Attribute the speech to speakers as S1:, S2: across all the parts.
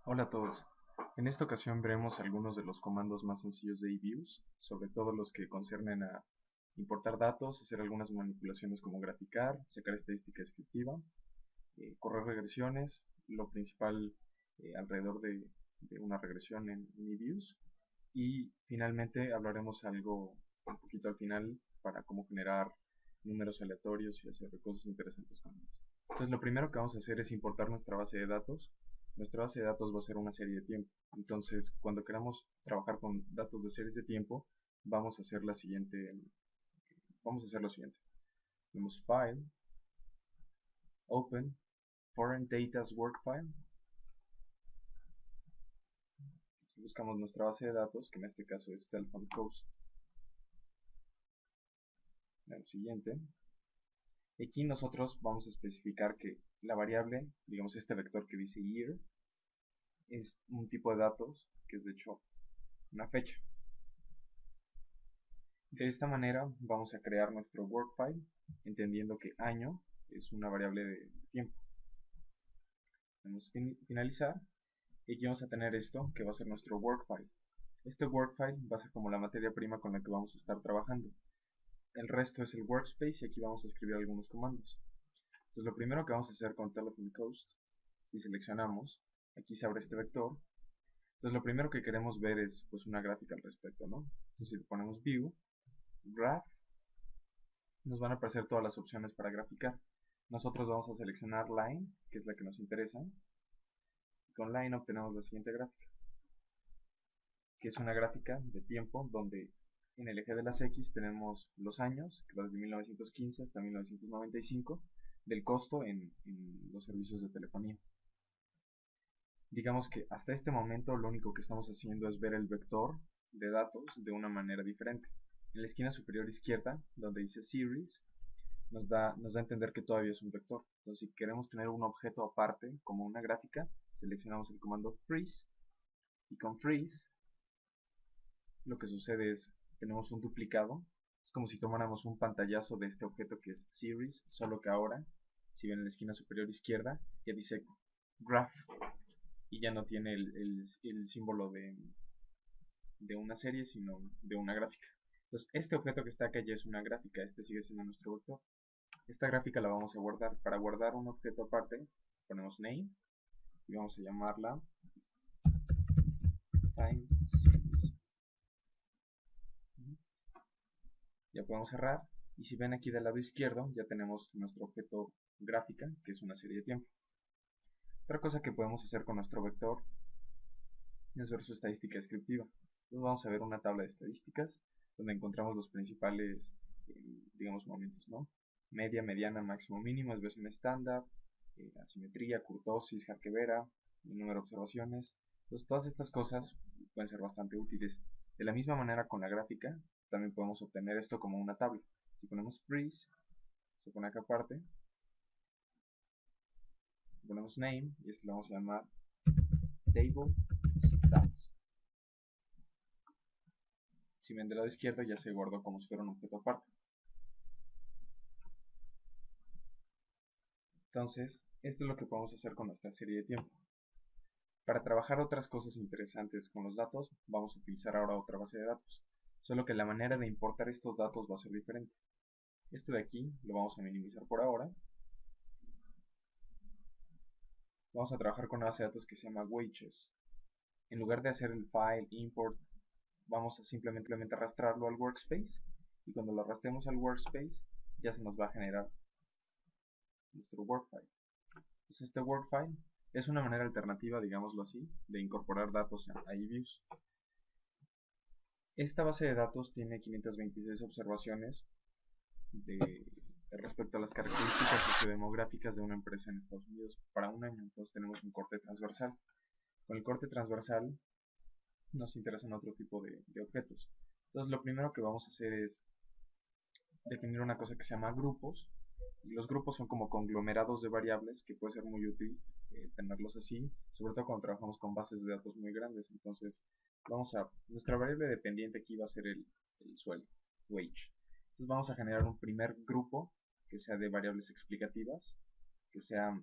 S1: Hola a todos. En esta ocasión veremos algunos de los comandos más sencillos de eViews, sobre todo los que conciernen a importar datos, hacer algunas manipulaciones como graficar, sacar estadística descriptiva, correr regresiones, lo principal alrededor de una regresión en eViews, y finalmente hablaremos algo un poquito al final para cómo generar números aleatorios y hacer cosas interesantes con ellos. Entonces lo primero que vamos a hacer es importar nuestra base de datos. Nuestra base de datos va a ser una serie de tiempo. Entonces cuando queramos trabajar con datos de series de tiempo, vamos a hacer lo siguiente. Tenemos File, Open, Foreign Data's Work File. Buscamos nuestra base de datos, que en este caso es Telephone Coast. Lo siguiente. Aquí nosotros vamos a especificar que la variable, digamos este vector que dice year, es un tipo de datos que es de hecho una fecha. De esta manera vamos a crear nuestro work file, entendiendo que año es una variable de tiempo. Vamos a finalizar y aquí vamos a tener esto que va a ser nuestro work file. Este work file va a ser como la materia prima con la que vamos a estar trabajando. El resto es el workspace y aquí vamos a escribir algunos comandos. Entonces lo primero que vamos a hacer con Telephone Coast, si seleccionamos, aquí se abre este vector. Entonces lo primero que queremos ver es pues una gráfica al respecto, ¿no? Entonces si le ponemos View, Graph, nos van a aparecer todas las opciones para graficar. Nosotros vamos a seleccionar Line, que es la que nos interesa. Y con Line obtenemos la siguiente gráfica, que es una gráfica de tiempo donde en el eje de las X tenemos los años, que va desde 1915 hasta 1995, del costo en los servicios de telefonía. Digamos que hasta este momento lo único que estamos haciendo es ver el vector de datos de una manera diferente. En la esquina superior izquierda, donde dice Series, nos da a entender que todavía es un vector. Entonces si queremos tener un objeto aparte, como una gráfica, seleccionamos el comando Freeze, y con Freeze lo que sucede es, tenemos un duplicado, es como si tomáramos un pantallazo de este objeto que es Series, solo que ahora, si ven en la esquina superior izquierda, ya dice Graph, y ya no tiene el símbolo de una serie, sino de una gráfica. Entonces, este objeto que está acá ya es una gráfica, este sigue siendo nuestro vector. Esta gráfica la vamos a guardar. Para guardar un objeto aparte, ponemos name y vamos a llamarla time series. Ya podemos cerrar, y si ven aquí del lado izquierdo, ya tenemos nuestro objeto gráfica, que es una serie de tiempo. Otra cosa que podemos hacer con nuestro vector es ver su estadística descriptiva. Entonces vamos a ver una tabla de estadísticas donde encontramos los principales, digamos, momentos, ¿no? Media, mediana, máximo, mínimo, desviación estándar, asimetría, kurtosis, Harke-Vera, el número de observaciones. Entonces todas estas cosas pueden ser bastante útiles. De la misma manera con la gráfica, también podemos obtener esto como una tabla. Si ponemos freeze, se pone acá aparte, ponemos name y esto lo vamos a llamar table stats. Si ven del lado izquierdo ya se guardó como si fuera un objeto aparte. Entonces, esto es lo que podemos hacer con nuestra serie de tiempo. Para trabajar otras cosas interesantes con los datos, vamos a utilizar ahora otra base de datos. Solo que la manera de importar estos datos va a ser diferente. Esto de aquí lo vamos a minimizar por ahora. Vamos a trabajar con una base de datos que se llama Wages. En lugar de hacer el file import, vamos a simplemente arrastrarlo al workspace. Y cuando lo arrastremos al workspace, ya se nos va a generar nuestro workfile. Entonces este workfile es una manera alternativa, digámoslo así, de incorporar datos a eViews. Esta base de datos tiene 526 observaciones respecto a las características sociodemográficas de una empresa en Estados Unidos para un año. Entonces tenemos un corte transversal. Con el corte transversal nos interesan otro tipo de objetos. Entonces lo primero que vamos a hacer es definir una cosa que se llama grupos. Y los grupos son como conglomerados de variables que puede ser muy útil tenerlos así, sobre todo cuando trabajamos con bases de datos muy grandes. Entonces nuestra variable dependiente aquí va a ser el sueldo, wage. Entonces vamos a generar un primer grupo que sea de variables explicativas, que sea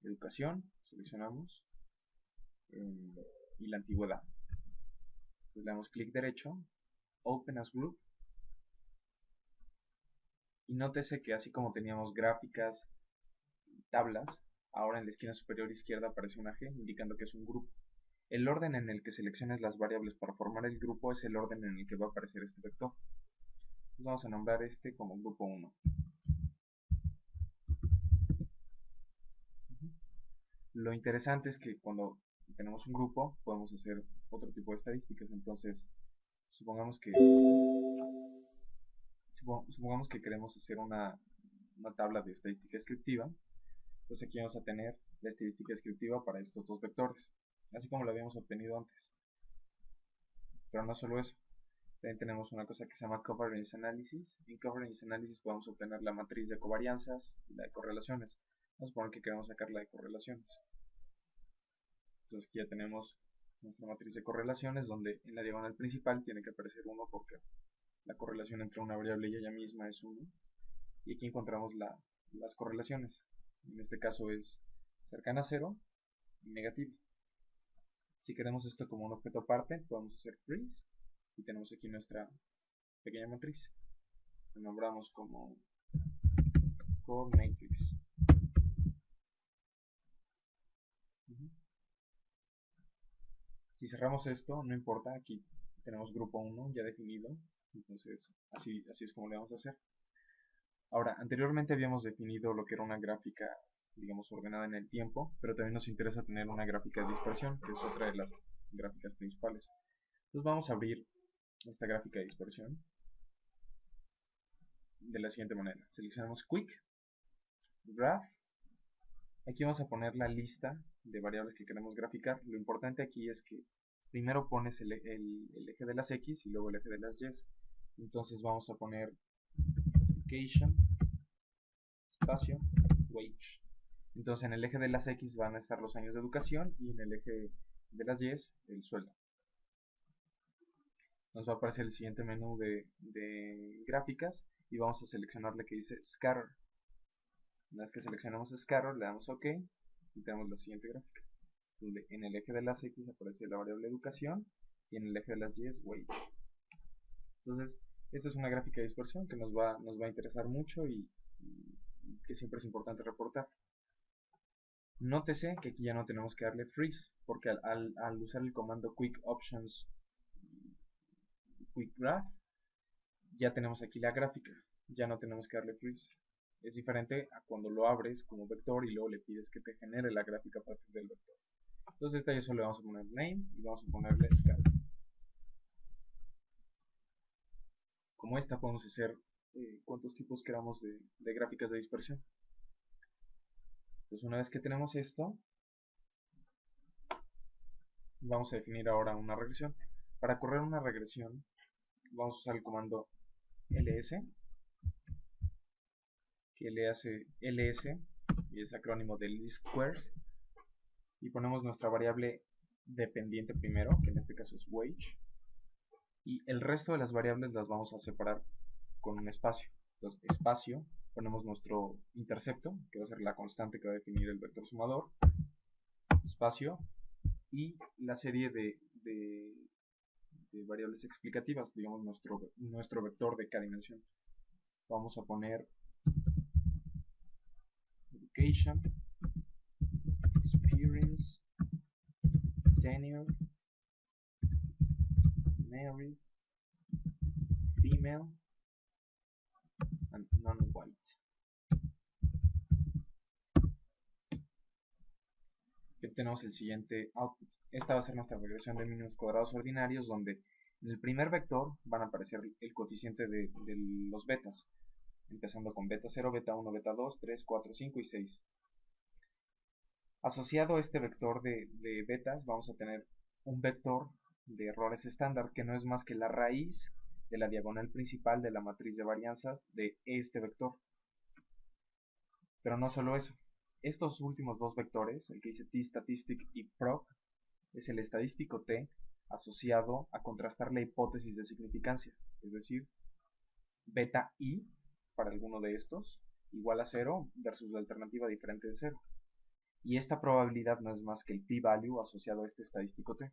S1: educación, seleccionamos, y la antigüedad. Entonces le damos clic derecho, Open as Group, y nótese que así como teníamos gráficas y tablas, ahora en la esquina superior izquierda aparece una G indicando que es un grupo. El orden en el que selecciones las variables para formar el grupo es el orden en el que va a aparecer este vector. Entonces vamos a nombrar este como grupo 1. Lo interesante es que cuando tenemos un grupo podemos hacer otro tipo de estadísticas. Entonces supongamos que queremos hacer una tabla de estadística descriptiva. Entonces aquí vamos a tener la estadística descriptiva para estos dos vectores, así como lo habíamos obtenido antes. Pero no solo eso, también tenemos una cosa que se llama Covariance Analysis. En Covariance Analysis podemos obtener la matriz de covarianzas y la de correlaciones. Vamos a suponer que queremos sacar la de correlaciones. Entonces aquí ya tenemos nuestra matriz de correlaciones, donde en la diagonal principal tiene que aparecer 1 porque la correlación entre una variable y ella misma es 1. Y aquí encontramos las correlaciones. En este caso es cercana a 0 y negativa. Si queremos esto como un objeto aparte, podemos hacer freeze y tenemos aquí nuestra pequeña matriz. La nombramos como core matrix. Si cerramos esto, no importa, aquí tenemos grupo 1 ya definido, entonces así es como le vamos a hacer. Ahora, anteriormente habíamos definido lo que era una gráfica, digamos, ordenada en el tiempo, pero también nos interesa tener una gráfica de dispersión, que es otra de las gráficas principales. Entonces vamos a abrir esta gráfica de dispersión de la siguiente manera. Seleccionamos Quick, Graph. Aquí vamos a poner la lista de variables que queremos graficar. Lo importante aquí es que primero pones el eje de las X y luego el eje de las Y. Entonces vamos a poner Education, espacio, Wage. Entonces en el eje de las X van a estar los años de educación y en el eje de las Y el sueldo. Nos va a aparecer el siguiente menú de gráficas y vamos a seleccionar la que dice Scatter. Una vez que seleccionamos Scatter le damos OK y tenemos la siguiente gráfica, donde en el eje de las X aparece la variable educación y en el eje de las Y es Wage. Entonces esta es una gráfica de dispersión que nos va a interesar mucho y que siempre es importante reportar. Nótese que aquí ya no tenemos que darle freeze, porque al usar el comando quick options quick graph ya tenemos aquí la gráfica, ya no tenemos que darle freeze. Es diferente a cuando lo abres como vector y luego le pides que te genere la gráfica a partir del vector. Entonces esta ya solo le vamos a poner name y vamos a ponerle scale. Como esta podemos hacer cuantos tipos queramos de gráficas de dispersión. Entonces una vez que tenemos esto, vamos a definir ahora una regresión. Para correr una regresión vamos a usar el comando ls, que ls y es acrónimo de least squares, y ponemos nuestra variable dependiente primero, que en este caso es wage, y el resto de las variables las vamos a separar con un espacio. Entonces espacio, ponemos nuestro intercepto, que va a ser la constante que va a definir el vector sumador, espacio, y la serie de variables explicativas, digamos nuestro vector de cada dimensión. Vamos a poner education, experience, tenure, married, female, and non-white. Aquí tenemos el siguiente output. Esta va a ser nuestra regresión de mínimos cuadrados ordinarios, donde en el primer vector van a aparecer el coeficiente de los betas, empezando con beta 0, beta 1, beta 2, 3, 4, 5 y 6. Asociado a este vector de betas vamos a tener un vector de errores estándar, que no es más que la raíz de la diagonal principal de la matriz de varianzas de este vector. Pero no solo eso, estos últimos dos vectores, el que dice t-statistic y proc, es el estadístico t asociado a contrastar la hipótesis de significancia, es decir, beta i para alguno de estos igual a 0 versus la alternativa diferente de 0. Y esta probabilidad no es más que el p-value asociado a este estadístico t.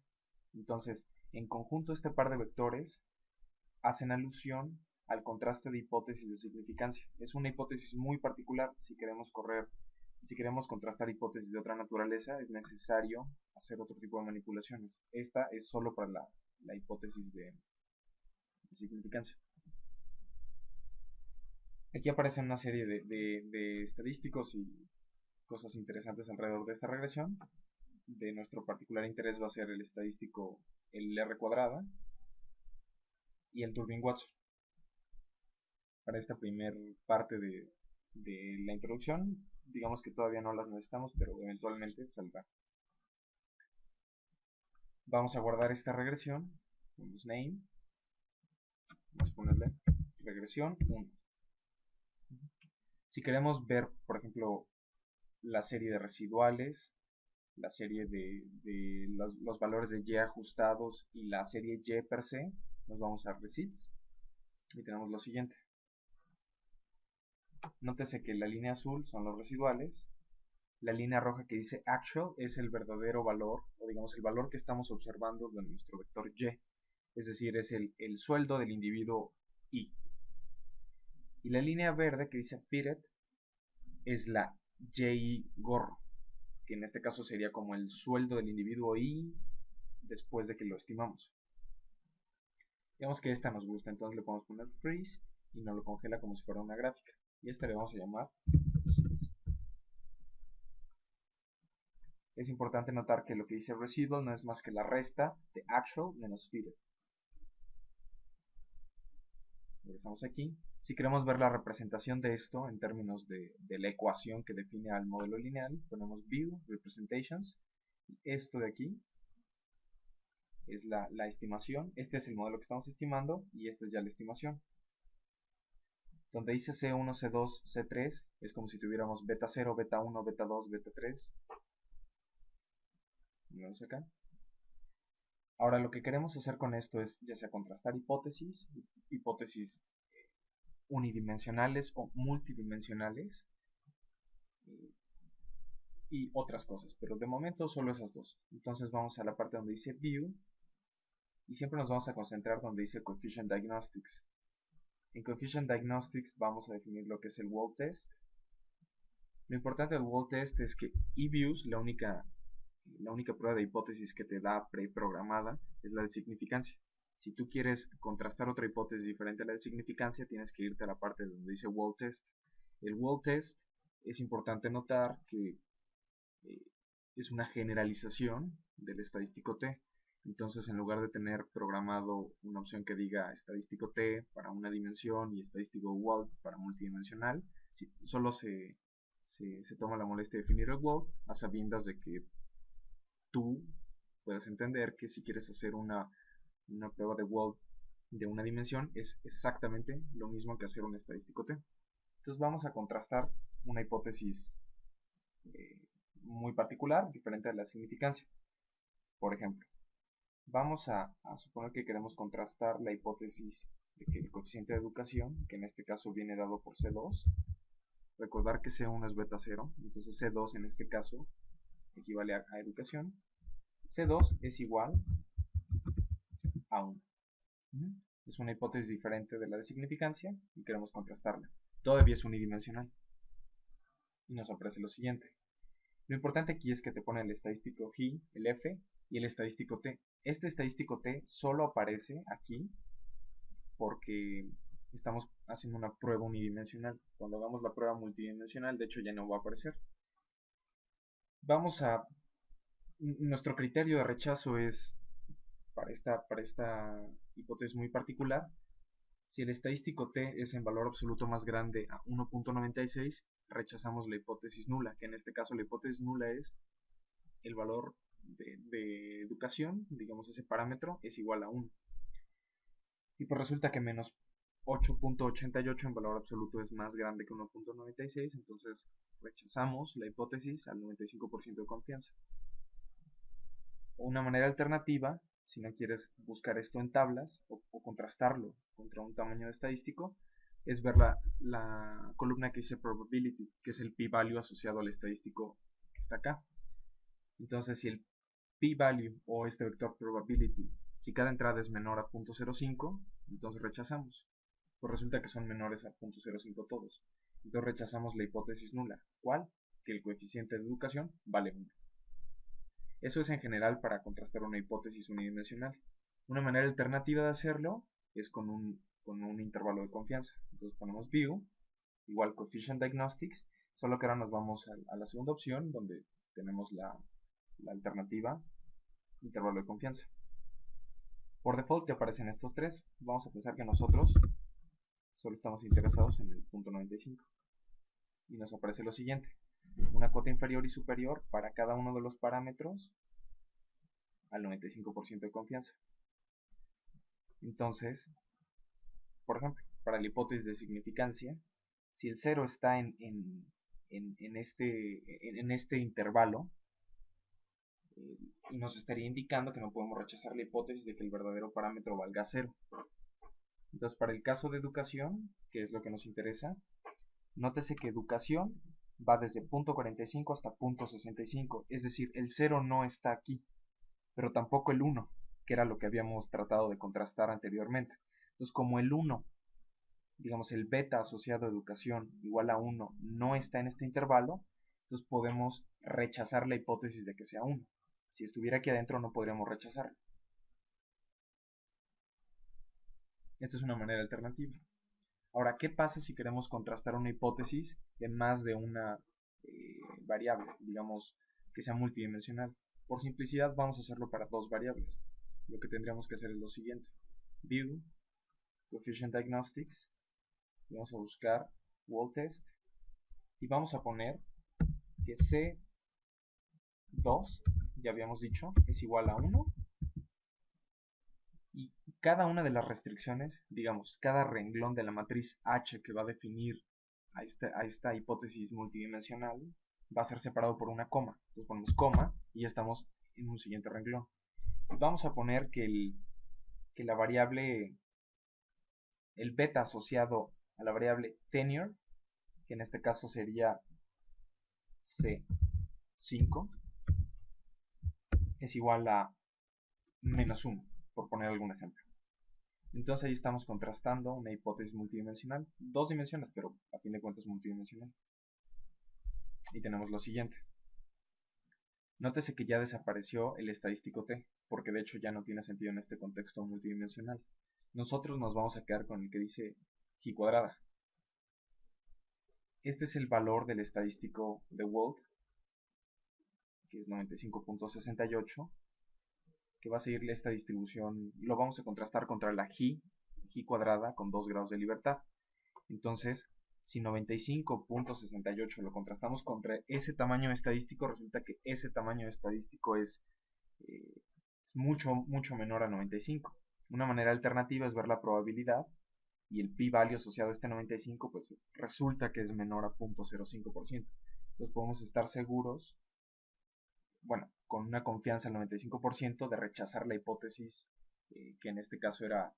S1: Entonces, en conjunto este par de vectores hacen alusión al contraste de hipótesis de significancia. Es una hipótesis muy particular. Si queremos contrastar hipótesis de otra naturaleza, es necesario hacer otro tipo de manipulaciones. Esta es solo para la hipótesis de significancia. Aquí aparecen una serie de estadísticos y cosas interesantes alrededor de esta regresión. De nuestro particular interés va a ser el estadístico, el R cuadrada y el Turbin-Watson. Para esta primera parte de la introducción, digamos que todavía no las necesitamos, pero eventualmente saldrá. Vamos a guardar esta regresión, ponemos name, vamos a ponerle regresión 1. Si queremos ver, por ejemplo, la serie de residuales, la serie de los valores de y ajustados y la serie y per se, nos vamos a receipts y tenemos lo siguiente. Nótese que la línea azul son los residuales, la línea roja que dice actual es el verdadero valor, o digamos el valor que estamos observando de nuestro vector y, es decir, es el sueldo del individuo y. Y la línea verde que dice fitted es la y gorro, que en este caso sería como el sueldo del individuo y después de que lo estimamos. Digamos que esta nos gusta, entonces le podemos poner freeze y nos lo congela como si fuera una gráfica. Y esta le vamos a llamar seeds. Es importante notar que lo que dice residual no es más que la resta de actual menos fitted. Regresamos aquí. Si queremos ver la representación de esto en términos de la ecuación que define al modelo lineal, ponemos view, representations. Esto de aquí es la estimación. Este es el modelo que estamos estimando y esta es ya la estimación. Donde dice C1, C2, C3 es como si tuviéramos beta 0, beta 1, beta 2, beta 3. Vemos acá. Ahora lo que queremos hacer con esto es ya sea contrastar hipótesis unidimensionales o multidimensionales y otras cosas, pero de momento solo esas dos. Entonces vamos a la parte donde dice View y siempre nos vamos a concentrar donde dice Coefficient Diagnostics. En Coefficient Diagnostics vamos a definir lo que es el Wald Test. Lo importante del Wald Test es que eViews, la única prueba de hipótesis que te da preprogramada es la de significancia. Si tú quieres contrastar otra hipótesis diferente a la de significancia, tienes que irte a la parte donde dice Wald Test. El Wald Test es importante notar que es una generalización del estadístico T. Entonces, en lugar de tener programado una opción que diga estadístico T para una dimensión y estadístico Wald para multidimensional, solo se toma la molestia de definir el Wald a sabiendas de que tú puedes entender que si quieres hacer una prueba de Wald de una dimensión es exactamente lo mismo que hacer un estadístico T. Entonces vamos a contrastar una hipótesis muy particular, diferente de la significancia. Por ejemplo, vamos a suponer que queremos contrastar la hipótesis de que el coeficiente de educación, que en este caso viene dado por C2, recordar que C1 es beta 0, entonces C2 en este caso equivale a educación, C2 es igual a 1. Es una hipótesis diferente de la de significancia y queremos contrastarla. Todavía es unidimensional. Y nos ofrece lo siguiente. Lo importante aquí es que te pone el estadístico G, el F y el estadístico T. Este estadístico T solo aparece aquí porque estamos haciendo una prueba unidimensional. Cuando hagamos la prueba multidimensional, de hecho ya no va a aparecer. Nuestro criterio de rechazo es para esta hipótesis muy particular. Si el estadístico T es en valor absoluto más grande a 1.96, rechazamos la hipótesis nula, que en este caso la hipótesis nula es el valor de educación, digamos ese parámetro, es igual a 1. Y pues resulta que menos 8.88 en valor absoluto es más grande que 1.96, entonces rechazamos la hipótesis al 95% de confianza. Una manera alternativa, si no quieres buscar esto en tablas o contrastarlo contra un tamaño estadístico, es ver la columna que dice probability, que es el p-value asociado al estadístico que hasta acá. Entonces si el p-value o este vector probability, si cada entrada es menor a 0.05, entonces rechazamos. Pues resulta que son menores a 0.05 todos. Entonces rechazamos la hipótesis nula. ¿Cuál? Que el coeficiente de educación vale 1. Eso es en general para contrastar una hipótesis unidimensional. Una manera alternativa de hacerlo es con un intervalo de confianza. Entonces ponemos view igual coefficient diagnostics, solo que ahora nos vamos a la segunda opción donde tenemos la alternativa intervalo de confianza. Por default te aparecen estos tres. Vamos a pensar que nosotros solo estamos interesados en el punto 95. Y nos aparece lo siguiente: una cuota inferior y superior para cada uno de los parámetros al 95% de confianza. Entonces, por ejemplo, para la hipótesis de significancia, si el 0 está en este intervalo, y nos estaría indicando que no podemos rechazar la hipótesis de que el verdadero parámetro valga 0. Entonces, para el caso de educación, que es lo que nos interesa, nótese que educación va desde .45 hasta .65, es decir, el 0 no está aquí, pero tampoco el 1, que era lo que habíamos tratado de contrastar anteriormente. Entonces, como el 1, digamos el beta asociado a educación igual a 1, no está en este intervalo, entonces podemos rechazar la hipótesis de que sea 1. Si estuviera aquí adentro no podríamos rechazarlo. Esta es una manera alternativa. Ahora, ¿qué pasa si queremos contrastar una hipótesis de más de una variable, digamos que sea multidimensional? Por simplicidad vamos a hacerlo para dos variables. Lo que tendríamos que hacer es lo siguiente: view coefficient diagnostics, y vamos a buscar wall test, y vamos a poner que C2, ya habíamos dicho, es igual a 1, y cada una de las restricciones, digamos, cada renglón de la matriz H que va a definir a esta hipótesis multidimensional va a ser separado por una coma. Entonces ponemos coma y ya estamos en un siguiente renglón. Y vamos a poner que la variable, el beta asociado a la variable tenure, que en este caso sería C5, es igual a menos 1, por poner algún ejemplo. Entonces ahí estamos contrastando una hipótesis multidimensional, dos dimensiones, pero a fin de cuentas multidimensional. Y tenemos lo siguiente: nótese que ya desapareció el estadístico t, porque de hecho ya no tiene sentido en este contexto multidimensional. Nosotros nos vamos a quedar con el que dice g cuadrada. Este es el valor del estadístico de Wald, que es 95.68, que va a seguir esta distribución. Lo vamos a contrastar contra la g cuadrada con 2 grados de libertad. Entonces, si 95.68 lo contrastamos contra ese tamaño estadístico, resulta que ese tamaño estadístico es mucho menor a 95. Una manera alternativa es ver la probabilidad, y el p-value asociado a este 95 pues resulta que es menor a 0.05%. Entonces podemos estar seguros, bueno, con una confianza al 95% de rechazar la hipótesis que en este caso era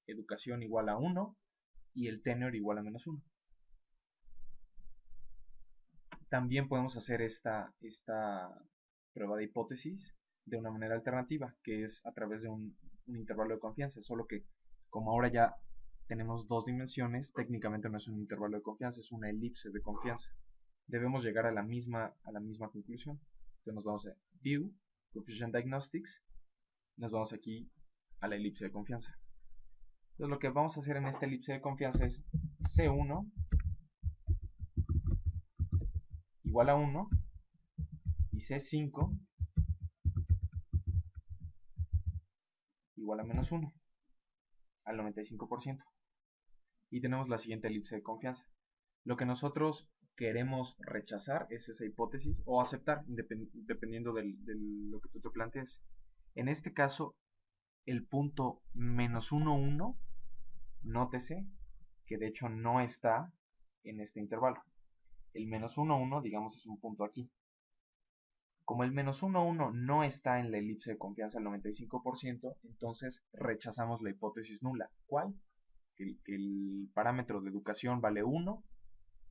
S1: educación igual a 1 y el tenure igual a menos 1. También podemos hacer esta prueba de hipótesis de una manera alternativa, que es a través de un intervalo de confianza, solo que como ahora ya tenemos dos dimensiones, técnicamente no es un intervalo de confianza, es una elipse de confianza. Debemos llegar a la misma conclusión. Entonces nos vamos a View, Coefficient Diagnostics, nos vamos aquí a la elipse de confianza. Entonces lo que vamos a hacer en esta elipse de confianza es C1 igual a 1 y C5 igual a menos 1 al 95%. Y tenemos la siguiente elipse de confianza. Lo que nosotros queremos rechazar es esa hipótesis, o aceptar, dependiendo de lo que tú te plantees. En este caso, el punto menos 1, 1, nótese que de hecho no está en este intervalo. El menos 1, 1, digamos, es un punto aquí. Como el menos 1, 1 no está en la elipse de confianza al 95%, entonces rechazamos la hipótesis nula. ¿Cuál? Que el parámetro de educación vale 1,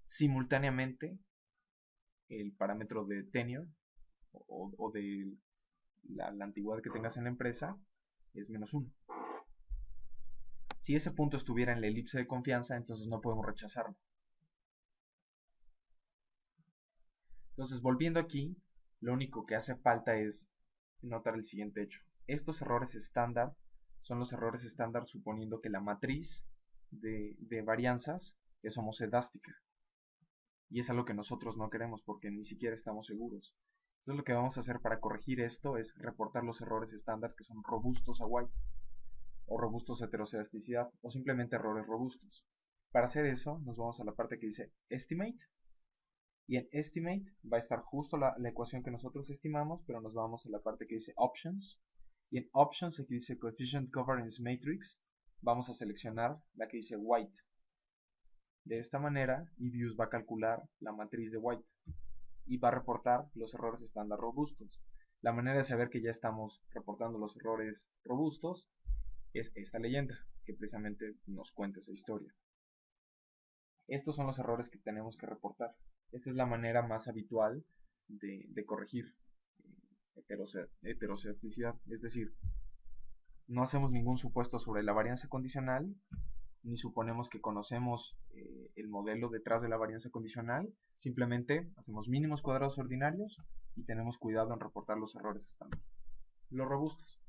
S1: simultáneamente el parámetro de tenure o de la antigüedad que tengas en la empresa es -1. Si ese punto estuviera en la elipse de confianza, entonces no podemos rechazarlo. Entonces, volviendo aquí, lo único que hace falta es notar el siguiente hecho. Estos errores estándar son los errores estándar suponiendo que la matriz de varianzas es homocedástica. Y es algo que nosotros no queremos porque ni siquiera estamos seguros. Entonces lo que vamos a hacer para corregir esto es reportar los errores estándar que son robustos a white, o robustos a heterocedasticidad, o simplemente errores robustos. Para hacer eso, nos vamos a la parte que dice Estimate, y en Estimate va a estar justo la ecuación que nosotros estimamos, pero nos vamos a la parte que dice Options, y en Options, aquí dice Coefficient Covariance Matrix, vamos a seleccionar la que dice White. De esta manera, eViews va a calcular la matriz de White y va a reportar los errores estándar robustos. La manera de saber que ya estamos reportando los errores robustos es esta leyenda, que precisamente nos cuenta esa historia. Estos son los errores que tenemos que reportar. Esta es la manera más habitual de corregir heterocedasticidad, es decir, no hacemos ningún supuesto sobre la varianza condicional, ni suponemos que conocemos el modelo detrás de la varianza condicional, simplemente hacemos mínimos cuadrados ordinarios y tenemos cuidado en reportar los errores estándar. Los robustos.